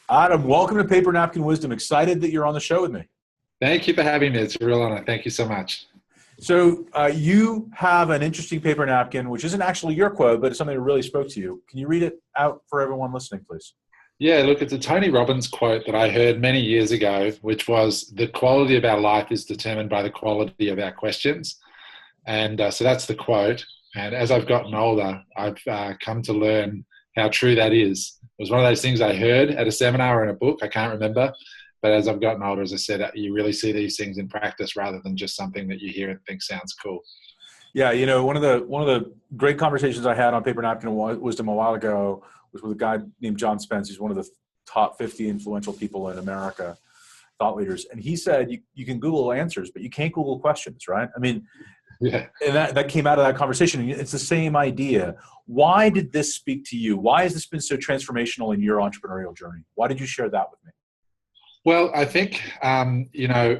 Adam, welcome to Paper Napkin Wisdom. Excited that you're on the show with me. Thank you for having me. It's a real honor. Thank you so much. So you have an interesting paper napkin, which isn't actually your quote, but it's something that really spoke to you. Can you read it out for everyone listening, please? Yeah, look, it's a Tony Robbins quote that I heard many years ago, which was, the quality of our life is determined by the quality of our questions. And so that's the quote. And as I've gotten older, I've come to learn how true that is. It was one of those things I heard at a seminar or in a book. I can't remember. But as I've gotten older, as I said, you really see these things in practice rather than just something that you hear and think sounds cool. Yeah, you know, one of the great conversations I had on Paper Napkin Wisdom a while ago was with a guy named John Spence. He's one of the top 50 influential people in America, thought leaders. And he said, you can Google answers, but you can't Google questions, right? I mean, yeah. And that came out of that conversation. It's the same idea. Why did this speak to you? Why has this been so transformational in your entrepreneurial journey? Why did you share that with me? Well, I think,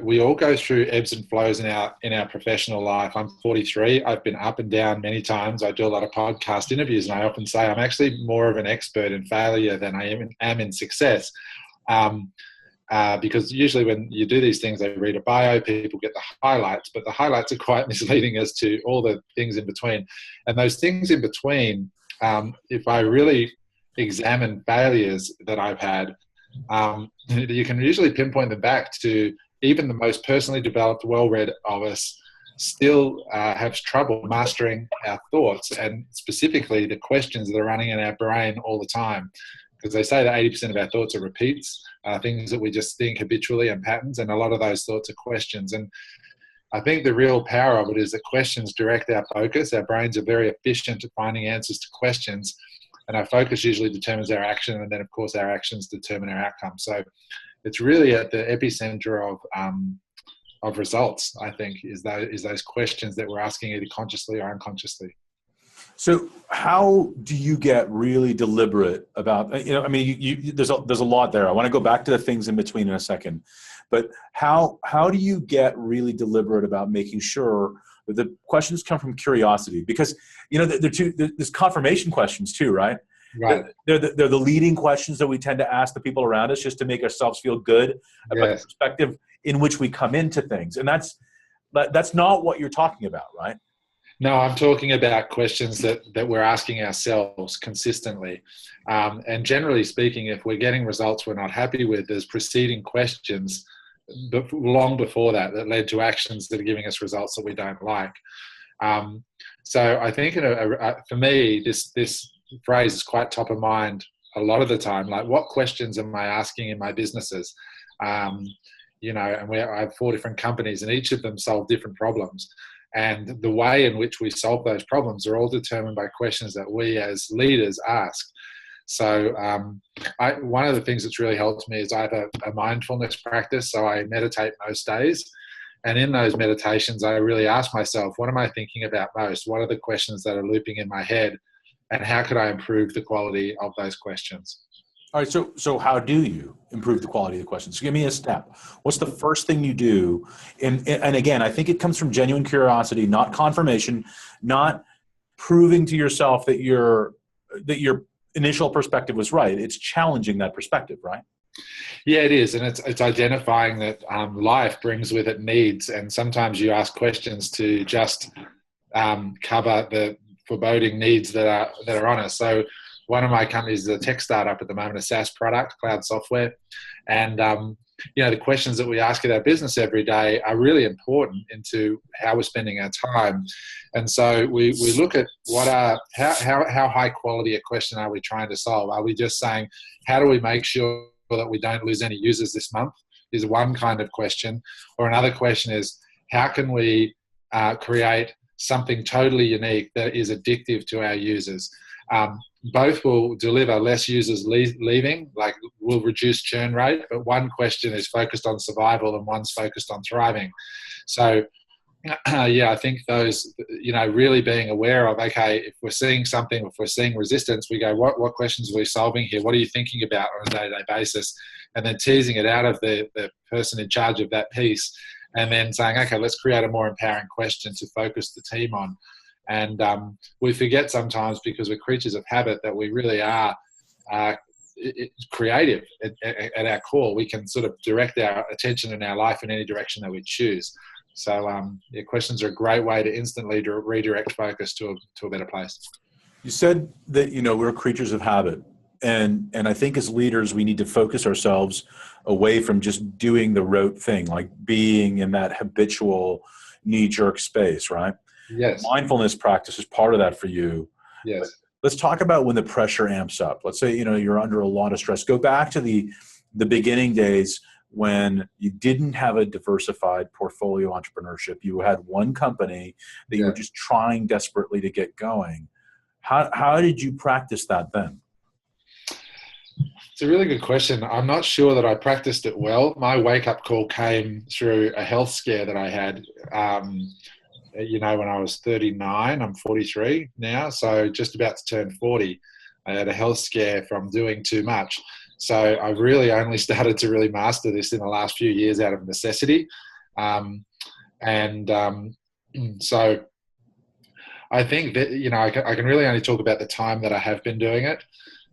we all go through ebbs and flows in our professional life. I'm 43. I've been up and down many times. I do a lot of podcast interviews, and I often say I'm actually more of an expert in failure than I am in success. Because usually when you do these things, they read a bio, people get the highlights, but the highlights are quite misleading as to all the things in between. And those things in between, if I really examine failures that I've had, you can usually pinpoint them back to even the most personally developed, well-read of us still have trouble mastering our thoughts, and specifically the questions that are running in our brain all the time. Because they say that 80% of our thoughts are repeats, things that we just think habitually and patterns, and a lot of those thoughts are questions. And I think the real power of it is that questions direct our focus. Our brains are very efficient at finding answers to questions, and our focus usually determines our action, and then of course our actions determine our outcome. So it's really at the epicenter of results, I think, is those questions that we're asking either consciously or unconsciously. So how do you get really deliberate about, there's a lot there. I want to go back to the things in between in a second, but how do you get really deliberate about making sure that the questions come from curiosity? Because, there's confirmation questions too, right? Right. They're the leading questions that we tend to ask the people around us just to make ourselves feel good about the perspective in which we come into things. And that's not what you're talking about, right? No, I'm talking about questions that we're asking ourselves consistently. And generally speaking, if we're getting results we're not happy with, there's preceding questions long before that led to actions that are giving us results that we don't like. So I think for me, this phrase is quite top of mind a lot of the time. Like, what questions am I asking in my businesses? And I have 4 different companies, and each of them solve different problems. And the way in which we solve those problems are all determined by questions that we as leaders ask. So one of the things that's really helped me is I have a mindfulness practice. So I meditate most days. And in those meditations, I really ask myself, what am I thinking about most? What are the questions that are looping in my head? And how could I improve the quality of those questions? All right, so how do you improve the quality of the questions? So give me a step. What's the first thing you do? And again, I think it comes from genuine curiosity, not confirmation, not proving to yourself that your initial perspective was right. It's challenging that perspective, right? Yeah, it is. And it's identifying that life brings with it needs. And sometimes you ask questions to just cover the foreboding needs that are on us. So one of my companies is a tech startup at the moment, a SaaS product, cloud software. And, the questions that we ask at our business every day are really important into how we're spending our time. And so we look at how high quality a question are we trying to solve? Are we just saying, how do we make sure that we don't lose any users this month? Is one kind of question. Or another question is, how can we create something totally unique that is addictive to our users? Both will deliver less users leaving, like will reduce churn rate, but one question is focused on survival and one's focused on thriving. So, I think those, really being aware of, okay, if we're seeing something, if we're seeing resistance, we go, what questions are we solving here? What are you thinking about on a day-to-day basis? And then teasing it out of the person in charge of that piece, and then saying, okay, let's create a more empowering question to focus the team on. And we forget sometimes, because we're creatures of habit, that we really are creative at our core. We can sort of direct our attention in our life in any direction that we choose. So questions are a great way to instantly redirect focus to a better place. You said that, we're creatures of habit. And I think as leaders, we need to focus ourselves away from just doing the rote thing, like being in that habitual knee-jerk space, right? Yes. Mindfulness practice is part of that for you. Yes. But let's talk about when the pressure amps up. Let's say, you're under a lot of stress. Go back to the beginning days when you didn't have a diversified portfolio entrepreneurship. You had one company that you were just trying desperately to get going. How did you practice that then? It's a really good question. I'm not sure that I practiced it well. My wake-up call came through a health scare that I had, when I was 39. I'm 43 now, so just about to turn 40. I had a health scare from doing too much. So I really only started to really master this in the last few years out of necessity. So I think that, I can really only talk about the time that I have been doing it.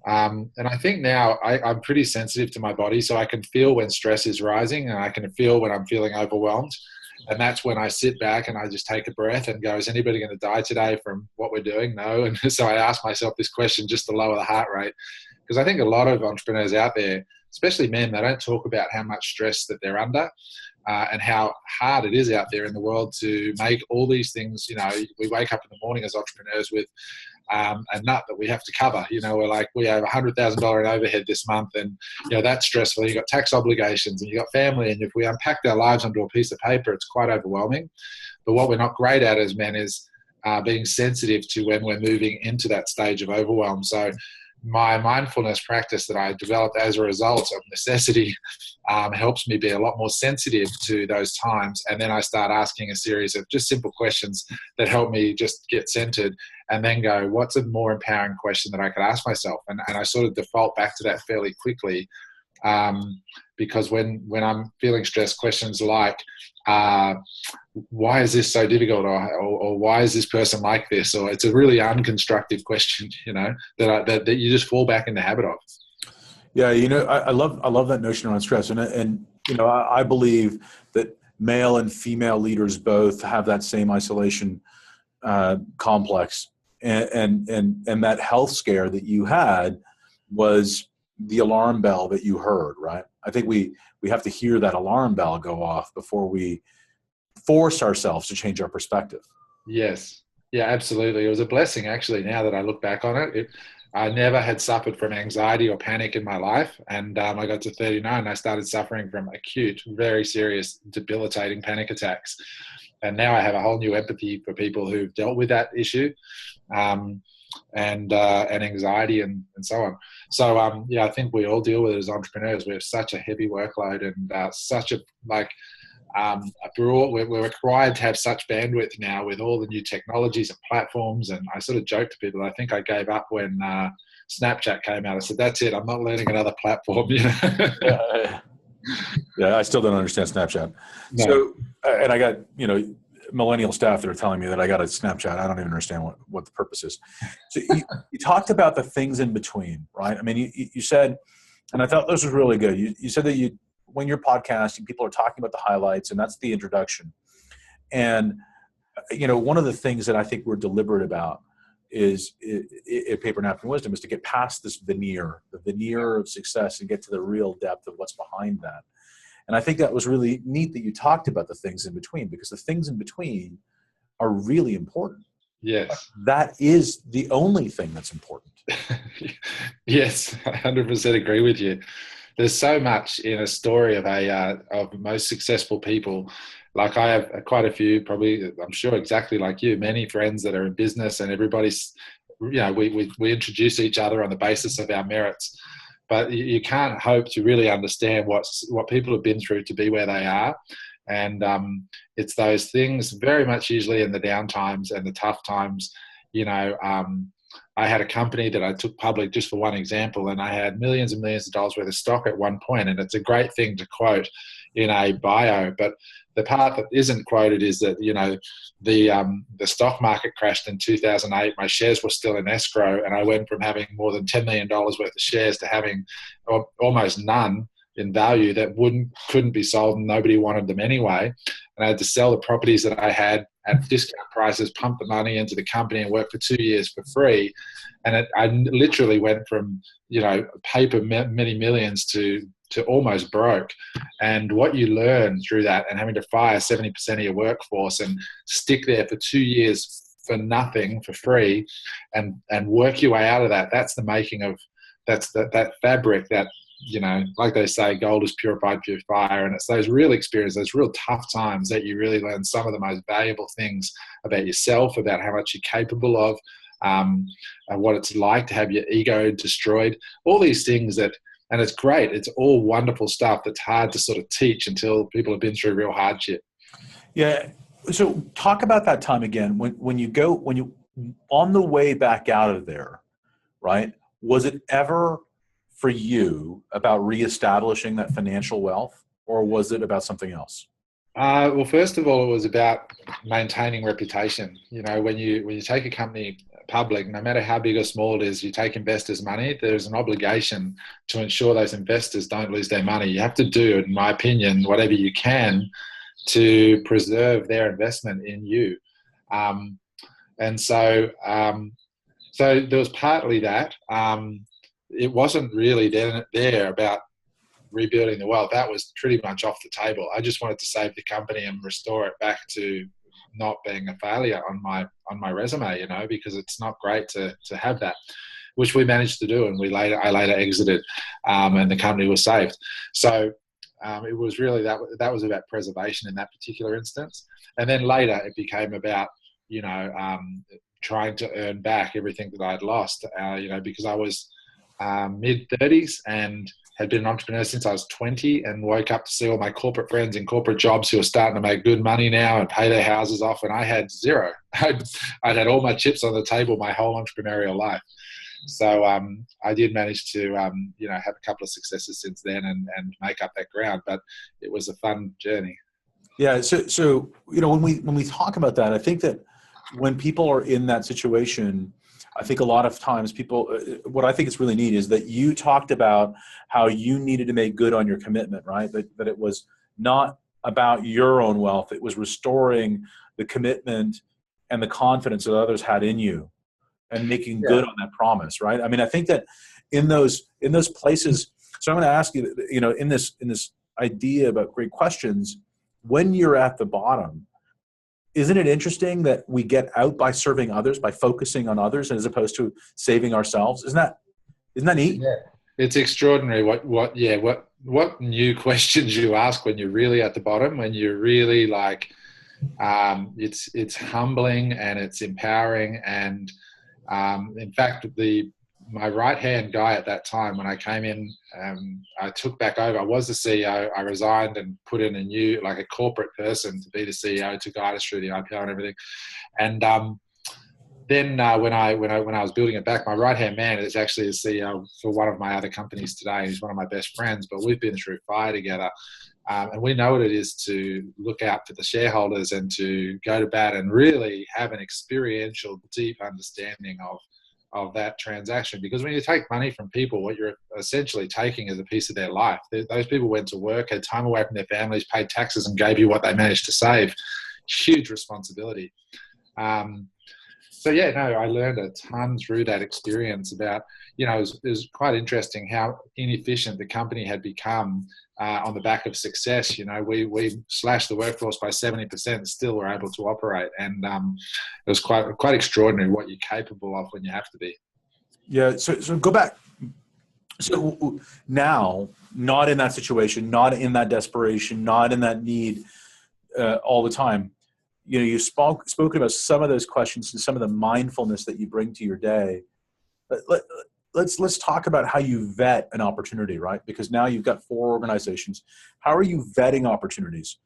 And I think now I'm pretty sensitive to my body, so I can feel when stress is rising, and I can feel when I'm feeling overwhelmed. And that's when I sit back and I just take a breath and go, is anybody going to die today from what we're doing? No. And so I ask myself this question just to lower the heart rate. Because I think a lot of entrepreneurs out there, especially men, they don't talk about how much stress that they're under. And how hard it is out there in the world to make all these things. We wake up in the morning as entrepreneurs with a nut that we have to cover. We're like, we have $100,000 in overhead this month, and that's stressful. You've got tax obligations, and you've got family, and if we unpacked our lives onto a piece of paper, it's quite overwhelming. But what we're not great at as men is being sensitive to when we're moving into that stage of overwhelm. So my mindfulness practice that I developed as a result of necessity helps me be a lot more sensitive to those times. And then I start asking a series of just simple questions that help me just get centered, and then go, what's a more empowering question that I could ask myself? And I sort of default back to that fairly quickly, because when I'm feeling stressed, questions like, why is this so difficult, or why is this person like this, or it's a really unconstructive question, that you just fall back in the habit of. Yeah, I love that notion around stress, and I believe that male and female leaders both have that same isolation complex, and that health scare that you had was the alarm bell that you heard, right? I think we have to hear that alarm bell go off before we force ourselves to change our perspective. Yes. Yeah, absolutely. It was a blessing, actually, now that I look back on it. I never had suffered from anxiety or panic in my life. And I got to 39 and I started suffering from acute, very serious, debilitating panic attacks. And now I have a whole new empathy for people who've dealt with that issue, and anxiety and so on. So, I think we all deal with it as entrepreneurs. We have such a heavy workload and such a, we're required to have such bandwidth now with all the new technologies and platforms. And I sort of joke to people, I think I gave up when Snapchat came out. I said, that's it. I'm not learning another platform. Yeah, I still don't understand Snapchat. No. So, and I got, millennial staff that are telling me that I got a Snapchat. I don't even understand what the purpose is. So you talked about the things in between, right? I mean, you said, and I thought this was really good. You said that when you're podcasting, people are talking about the highlights, and that's the introduction. And, one of the things that I think we're deliberate about is at Paper Napkin Wisdom is to get past this veneer, the veneer of success, and get to the real depth of what's behind that. And I think that was really neat that you talked about the things in between, because the things in between are really important. Yes. That is the only thing that's important. Yes, I 100% agree with you. There's so much in a story of most successful people. Like I have quite a few, probably, I'm sure exactly like you, many friends that are in business, and everybody's, we introduce each other on the basis of our merits. But you can't hope to really understand what people have been through to be where they are. And it's those things very much usually in the down times and the tough times, I had a company that I took public, just for one example, and I had millions and millions of dollars worth of stock at one point, and it's a great thing to quote in a bio. But the part that isn't quoted is that, you know, the stock market crashed in 2008. My shares were still in escrow, and I went from having more than $10 million worth of shares to having almost none in value that couldn't be sold, and nobody wanted them anyway. And I had to sell the properties that I had at discount prices, pump the money into the company, and work for 2 years for free. And I literally went from, you know, paper many millions to almost broke. And what you learn through that, and having to fire 70% of your workforce and stick there for 2 years for nothing, for free, and work your way out of that, that's the making of, that's that fabric that, you know, like they say, gold is purified through fire. And it's those real experiences, those real tough times, that you really learn some of the most valuable things about yourself, about how much you're capable of, and what it's like to have your ego destroyed, all these things that, and it's great. It's all wonderful stuff that's hard to sort of teach until people have been through real hardship. Yeah. So talk about that time again, when you on the way back out of there, right? Was it ever for you about reestablishing that financial wealth, or was it about something else? Well, first of all, it was about maintaining reputation. You know, when you take a company public, no matter how big or small it is, you take investors' money, there's an obligation to ensure those investors don't lose their money. You have to do, in my opinion, whatever you can to preserve their investment in you. And so there was partly that. It wasn't really there about rebuilding the wealth. That was pretty much off the table. I just wanted to save the company and restore it back to not being a failure on my resume, you know, because it's not great to have that, which we managed to do, and I later exited, and the company was saved. So it was really that was about preservation in that particular instance, and then later it became about, you know, trying to earn back everything that I'd lost, you know, because I was mid-30s and had been an entrepreneur since I was 20, and woke up to see all my corporate friends in corporate jobs who are starting to make good money now and pay their houses off, and I had zero. I'd had all my chips on the table my whole entrepreneurial life. So I did manage to you know, have a couple of successes since then and make up that ground, but it was a fun journey. Yeah. So you know, when we talk about that, I think that when people are in that situation, I think a lot of times people, what I think is really neat is that you talked about how you needed to make good on your commitment, right? That it was not about your own wealth. It was restoring the commitment and the confidence that others had in you and making good on that promise, right? I mean, I think that in those places, so I'm going to ask you, you know, in this idea about great questions, when you're at the bottom, isn't it interesting that we get out by serving others, by focusing on others, as opposed to saving ourselves? Isn't that neat? Yeah, it's extraordinary what new questions you ask when you're really at the bottom, when you're really like, it's humbling and it's empowering. And in fact, my right-hand guy at that time, when I came in, I took back over. I was the CEO. I resigned and put in a new, like a corporate person to be the CEO, to guide us through the IPO and everything. And then when I was building it back, my right-hand man is actually the CEO for one of my other companies today. He's one of my best friends, but we've been through fire together. And we know what it is to look out for the shareholders and to go to bat and really have an experiential, deep understanding of that transaction. Because when you take money from people, what you're essentially taking is a piece of their life. Those people went to work, had time away from their families, paid taxes, and gave you what they managed to save. Huge responsibility. So yeah, no, I learned a ton through that experience about, you know, it was quite interesting how inefficient the company had become on the back of success. You know, we slashed the workforce by 70%, still were able to operate. And it was quite extraordinary what you're capable of when you have to be. Yeah. So go back. So now, not in that situation, not in that desperation, not in that need all the time. You know, you've spoken about some of those questions and some of the mindfulness that you bring to your day. Let's talk about how you vet an opportunity, right? Because now you've got 4 organizations. How are you vetting opportunities?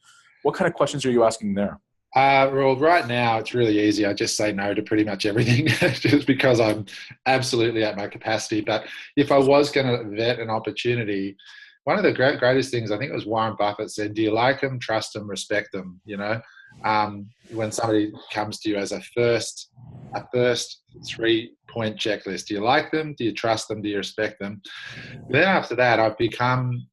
What kind of questions are you asking there? Well, right now it's really easy. I just say no to pretty much everything just because I'm absolutely at my capacity. But if I was going to vet an opportunity, one of the greatest things, I think it was Warren Buffett said, do you like them, trust them, respect them? You know, when somebody comes to you as a first 3-point checklist, do you like them? Do you trust them? Do you respect them? Then after that, I've become,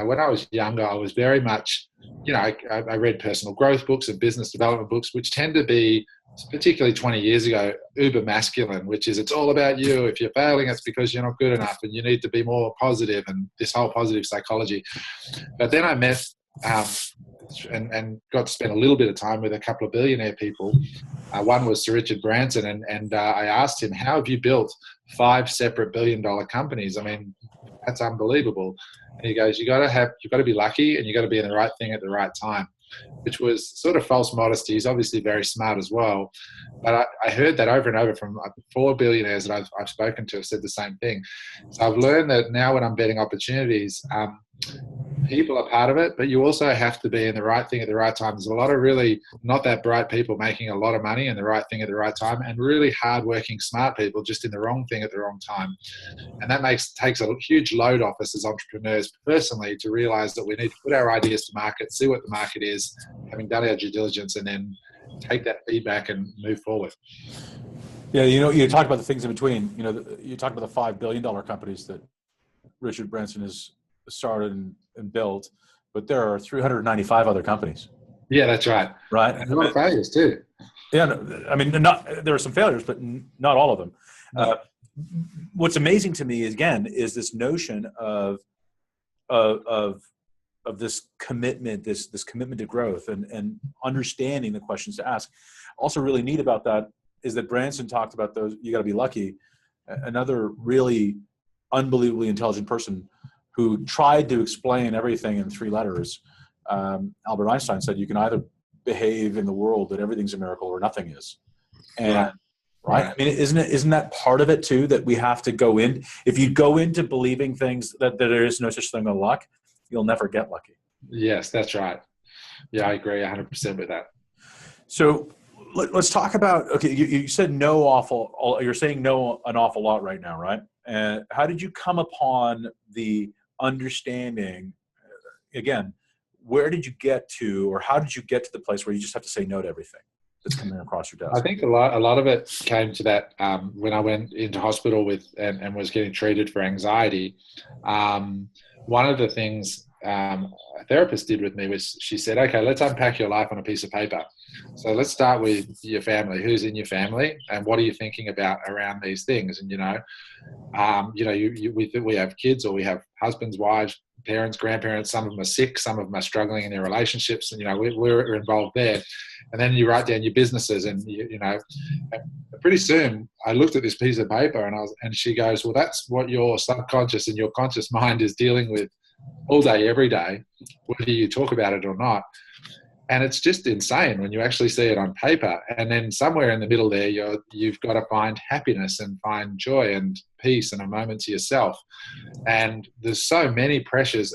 when I was younger, I was very much, you know, I read personal growth books and business development books, which tend to be, particularly 20 years ago, uber masculine, which is it's all about you. If you're failing, it's because you're not good enough and you need to be more positive, and this whole positive psychology. But then I met and got to spend a little bit of time with a couple of billionaire people. One was Sir Richard Branson, and I asked him, how have you built 5 separate billion-dollar companies? I mean, that's unbelievable. And he goes, you've got to be lucky, and you've got to be in the right thing at the right time, which was sort of false modesty. He's obviously very smart as well. But I heard that over and over from 4 billionaires that I've spoken to have said the same thing. So I've learned that now when I'm betting opportunities, people are part of it, but you also have to be in the right thing at the right time. There's a lot of really not that bright people making a lot of money and the right thing at the right time, and really hardworking, smart people just in the wrong thing at the wrong time. And that takes a huge load off us as entrepreneurs personally to realize that we need to put our ideas to market, see what the market is, having done our due diligence, and then take that feedback and move forward. Yeah, you know, you talk about the things in between. You know, you talk about the $5 billion companies that Richard Branson has started and built, but there are 395 other companies. Yeah, that's right. Right. And a lot of failures too. Yeah, I mean, there are some failures, but not all of them. No. What's amazing to me is this notion of this commitment, this commitment to growth, and understanding the questions to ask. Also, really neat about that is that Branson talked about those. You got to be lucky. Another really unbelievably intelligent person who tried to explain everything in 3 letters. Albert Einstein said, you can either behave in the world that everything's a miracle or nothing is. And right. I mean, isn't that part of it too, that we have to go in, if you go into believing things that there is no such thing as luck, you'll never get lucky. Yes, that's right. Yeah, I agree 100% with that. So let's talk about, okay, you said you're saying no an awful lot right now, right? And how did you come upon the understanding, again, where did you get to, or how did you get to the place where you just have to say no to everything that's coming across your desk? I think a lot of it came to that when I went into hospital and was getting treated for anxiety. One of the things a therapist did with me was she said, okay, let's unpack your life on a piece of paper. So let's start with your family. Who's in your family, and what are you thinking about around these things? And we have kids, or we have husbands, wives, parents, grandparents. Some of them are sick, some of them are struggling in their relationships, and we're involved there. And then you write down your businesses, and pretty soon I looked at this piece of paper, and she goes, well, that's what your subconscious and your conscious mind is dealing with all day, every day, whether you talk about it or not. And it's just insane when you actually see it on paper. And then somewhere in the middle there, you've got to find happiness and find joy and peace and a moment to yourself. And there's so many pressures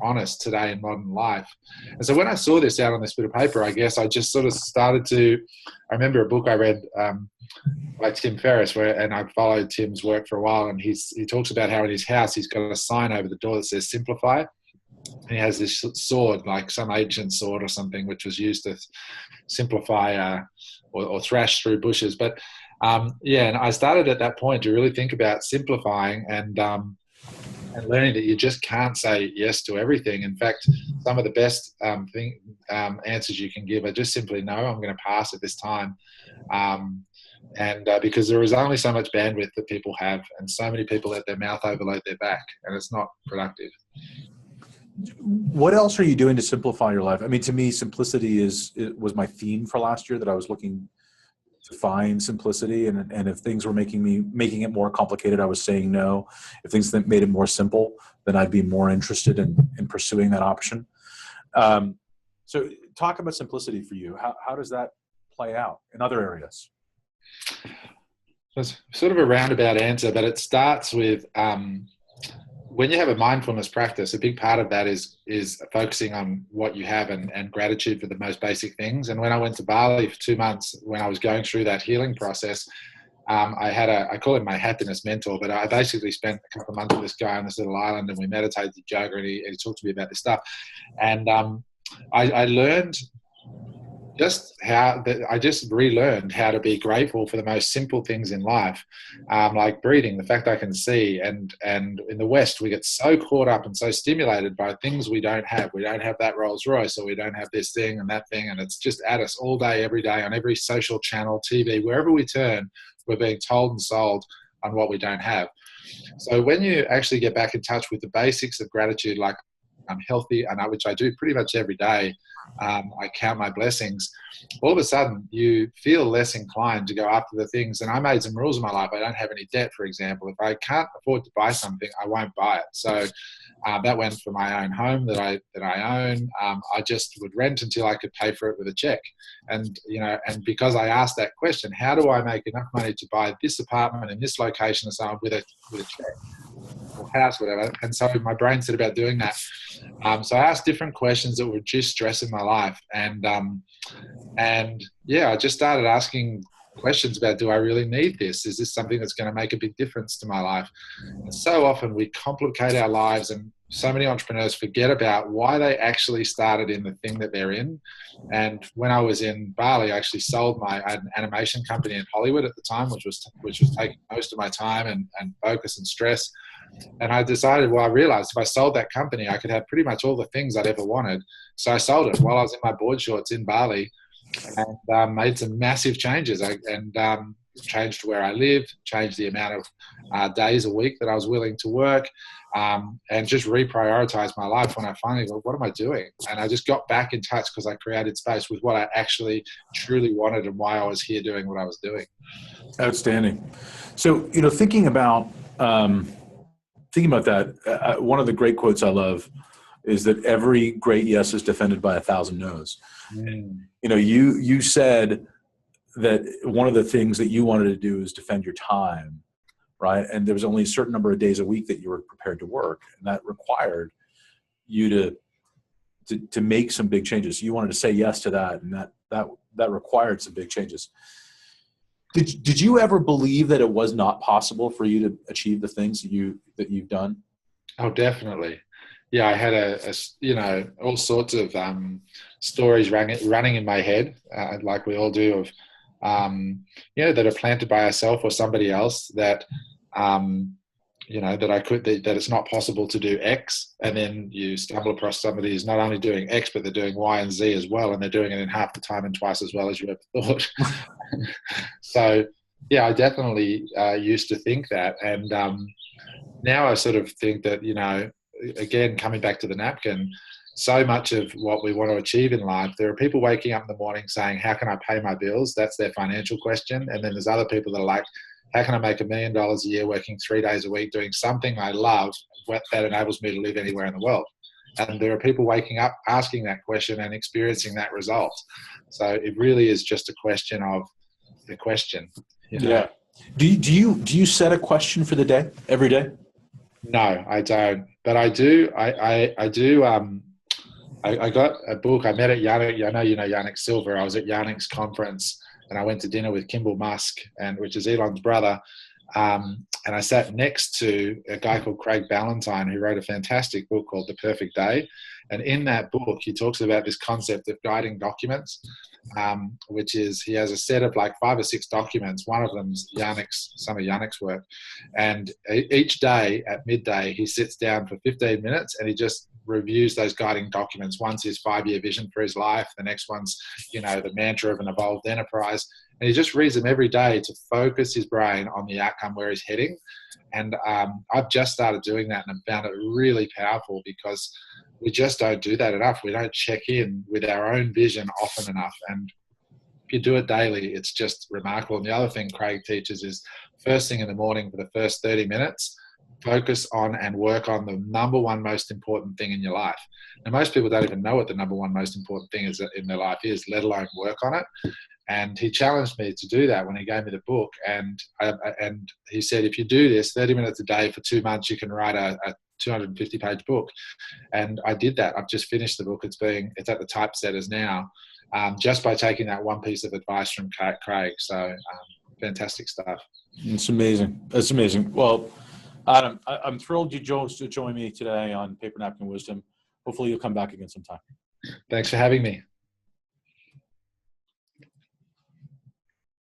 on us today in modern life. And so when I saw this out on this bit of paper, I guess I just sort of started to, I remember a book I read by Tim Ferriss, and I've followed Tim's work for a while, and he talks about how in his house he's got a sign over the door that says simplify. And he has this sword, like some ancient sword or something, which was used to simplify or thrash through bushes. But and I started at that point to really think about simplifying and learning that you just can't say yes to everything. In fact, some of the best answers you can give are just simply, no, I'm going to pass at this time. Because there is only so much bandwidth that people have, and so many people let their mouth overload their back, and it's not productive. What else are you doing to simplify your life? I mean, to me, simplicity was my theme for last year, that I was looking to find simplicity. And if things were making it more complicated, I was saying no. If things that made it more simple, then I'd be more interested in pursuing that option. So talk about simplicity for you. How does that play out in other areas? It's sort of a roundabout answer, but it starts with when you have a mindfulness practice, a big part of that is focusing on what you have and gratitude for the most basic things. And when I went to Bali for 2 months, when I was going through that healing process, I call him my happiness mentor, but I basically spent a couple of months with this guy on this little island, and we meditated yoga, and he talked to me about this stuff. And I learned I just relearned how to be grateful for the most simple things in life, like breathing, the fact I can see. And in the West, we get so caught up and so stimulated by things we don't have. We don't have that Rolls Royce, or we don't have this thing and that thing. And it's just at us all day, every day, on every social channel, TV, wherever we turn, we're being told and sold on what we don't have. So when you actually get back in touch with the basics of gratitude, like I'm healthy, which I do pretty much every day, I count my blessings, all of a sudden you feel less inclined to go after the things. And I made some rules in my life. I don't have any debt, for example. If I can't afford to buy something, I won't buy it. So that went for my own home that I own. I just would rent until I could pay for it with a check. And and because I asked that question, how do I make enough money to buy this apartment in this location and so on with a check or house, whatever. And so my brain set about doing that. So I asked different questions that would reduce stress in my life. And I just started asking questions about, do I really need this? Is this something that's going to make a big difference to my life? And so often we complicate our lives, and so many entrepreneurs forget about why they actually started in the thing that they're in. And when I was in Bali, I actually sold I had an animation company in Hollywood at the time, which was taking most of my time and focus and stress. And I decided, I realized if I sold that company, I could have pretty much all the things I'd ever wanted. So I sold it while I was in my board shorts in Bali, and made some massive changes. Changed where I lived, changed the amount of days a week that I was willing to work, and just reprioritized my life when I finally thought, what am I doing? And I just got back in touch because I created space with what I actually truly wanted and why I was here doing what I was doing. Outstanding. So, thinking about that, one of the great quotes I love is that every great yes is defended by 1,000 no's. You said that one of the things that you wanted to do is defend your time, right? And there was only a certain number of days a week that you were prepared to work, and that required you to make some big changes. You wanted to say yes to that, and that required some big changes. Did you ever believe that it was not possible for you to achieve the things that you've done? Oh, definitely. Yeah, I had all sorts of stories running in my head, like we all do, of that are planted by ourselves or somebody else, that that it's not possible to do X, and then you stumble across somebody who's not only doing X, but they're doing Y and Z as well, and they're doing it in half the time and twice as well as you ever thought. So, yeah, I definitely used to think that, and now I sort of think that, again, coming back to the napkin, so much of what we want to achieve in life, there are people waking up in the morning saying, how can I pay my bills? That's their financial question. And then there's other people that are like, how can I make $1 million a year working 3 days a week doing something I love that enables me to live anywhere in the world? And there are people waking up asking that question and experiencing that result. So it really is just a question of the question. Yeah. Do you set a question for the day every day? No, I don't. But I do. I do. I got a book. I met at Yannick. I know you know Yannick Silver. I was at Yannick's conference, and I went to dinner with Kimball Musk, which is Elon's brother. And I sat next to a guy called Craig Ballantyne, who wrote a fantastic book called The Perfect Day. And in that book, he talks about this concept of guiding documents, which is, he has a set of like 5 or 6 documents. One of them's some of Yannick's work. And each day at midday, he sits down for 15 minutes and he just reviews those guiding documents. One's his 5-year vision for his life. The next one's, the mantra of an evolved enterprise. And he just reads them every day to focus his brain on the outcome where he's heading. And I've just started doing that, and I've found it really powerful, because we just don't do that enough. We don't check in with our own vision often enough. And if you do it daily, it's just remarkable. And the other thing Craig teaches is, first thing in the morning for the first 30 minutes, focus on and work on the number one most important thing in your life. Now, most people don't even know what the number one most important thing is in their life is, let alone work on it. And he challenged me to do that when he gave me the book. And he said, if you do this 30 minutes a day for 2 months, you can write a 250-page book. And I did that. I've just finished the book. It's at the typesetters now, just by taking that one piece of advice from Craig. So fantastic stuff. It's amazing. It's amazing. Well, Adam, I'm thrilled you chose to join me today on Paper Napkin Wisdom. Hopefully you'll come back again sometime. Thanks for having me.